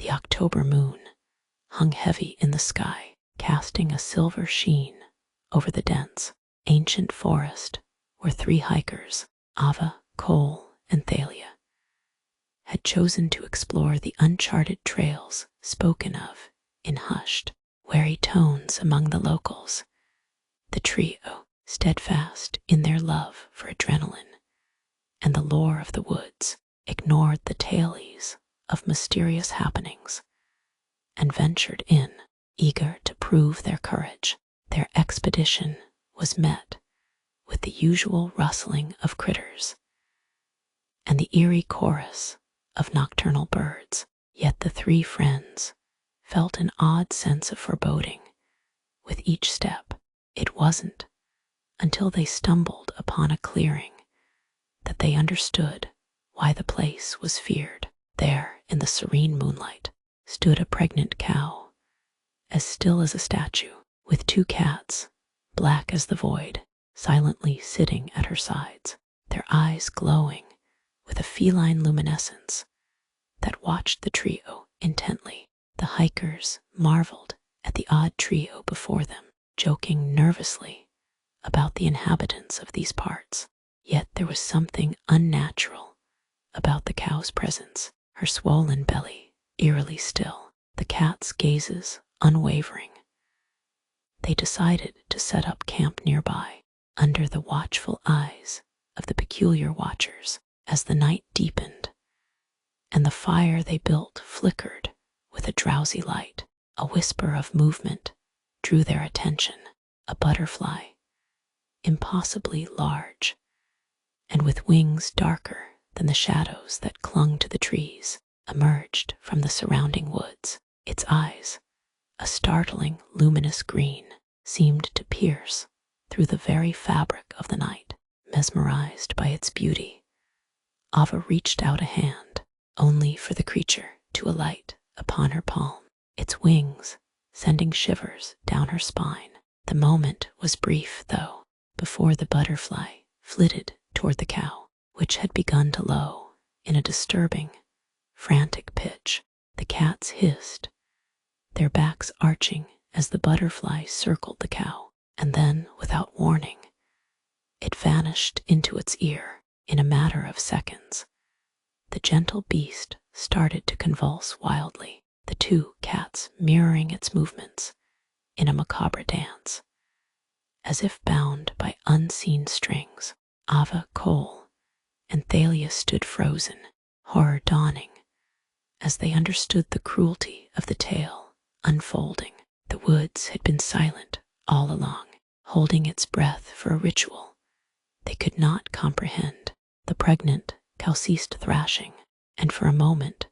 The October moon hung heavy in the sky, casting a silver sheen over the dense, ancient forest where 3 hikers, Ava, Cole, and Thalia, had chosen to explore the uncharted trails spoken of in hushed, wary tones among the locals. The trio, steadfast in their love for adrenaline and the lore of the woods, ignored the tales of mysterious happenings and ventured in, eager to prove their courage. Their expedition was met with the usual rustling of critters and the eerie chorus of nocturnal birds, yet the 3 friends felt an odd sense of foreboding with each step. It wasn't until they stumbled upon a clearing that they understood why the place was feared. There, in the serene moonlight, stood a pregnant cow, as still as a statue, with 2 cats, black as the void, silently sitting at her sides, their eyes glowing with a feline luminescence that watched the trio intently. The hikers marveled at the odd trio before them, joking nervously about the inhabitants of these parts. Yet there was something unnatural about the cow's presence, her swollen belly eerily still, the cat's gazes unwavering. They decided to set up camp nearby, under the watchful eyes of the peculiar watchers. As the night deepened and the fire they built flickered with a drowsy light, a whisper of movement drew their attention. A butterfly, impossibly large and with wings darker than the shadows that clung to the trees, emerged from the surrounding woods. Its eyes, a startling luminous green, seemed to pierce through the very fabric of the night. Mesmerized by its beauty, Ava reached out a hand, only for the creature to alight upon her palm, its wings sending shivers down her spine. The moment was brief, though, before the butterfly flitted toward the cow, which had begun to low in a disturbing, frantic pitch. The cats hissed, their backs arching as the butterfly circled the cow, and then, without warning, it vanished into its ear. In a matter of seconds, the gentle beast started to convulse wildly, the 2 cats mirroring its movements in a macabre dance, as if bound by unseen strings. Ava, Cole, and Thalia stood frozen, horror dawning as they understood the cruelty of the tale unfolding. The woods had been silent all along, holding its breath for a ritual they could not comprehend. The pregnant cow ceased thrashing, and for a moment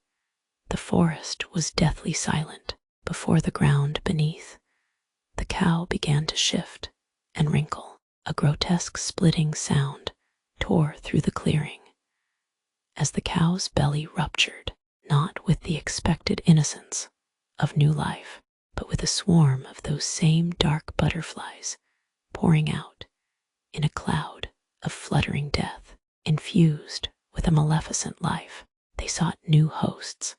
the forest was deathly silent. Before the ground beneath, the cow began to shift and wrinkle. A grotesque splitting sound tore through the clearing as the cow's belly ruptured, not with the expected innocence of new life, but with a swarm of those same dark butterflies pouring out in a cloud of fluttering death. Infused with a maleficent life, they sought new hosts,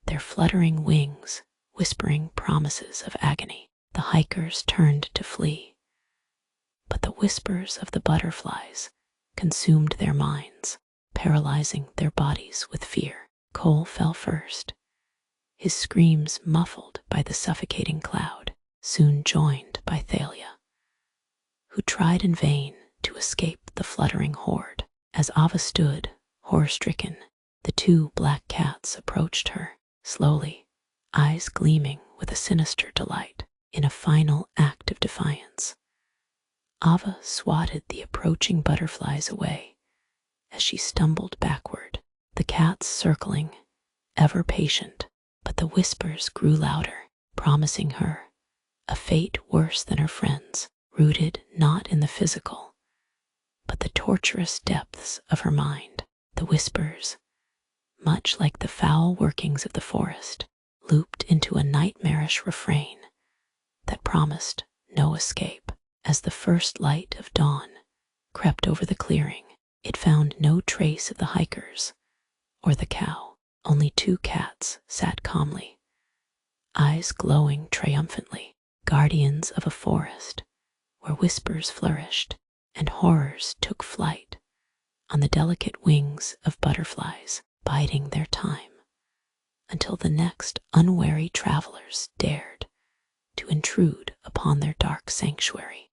their fluttering wings whispering promises of agony. The hikers turned to flee, but the whispers of the butterflies consumed their minds, paralyzing their bodies with fear. Cole fell first, his screams muffled by the suffocating cloud, soon joined by Thalia, who tried in vain to escape the fluttering horde. As Ava stood, horror-stricken, the 2 black cats approached her, slowly, eyes gleaming with a sinister delight. In a final act of defiance, Ava swatted the approaching butterflies away as she stumbled backward, the cats circling, ever patient, but the whispers grew louder, promising her a fate worse than her friends, rooted not in the physical, but the torturous depths of her mind. The whispers, much like the foul workings of the forest, looped into a nightmarish refrain that promised no escape. As the first light of dawn crept over the clearing, it found no trace of the hikers or the cow. Only two cats sat calmly, eyes glowing triumphantly, guardians of a forest where whispers flourished and horrors took flight on the delicate wings of butterflies, biding their time until the next unwary travelers dared to intrude upon their dark sanctuary.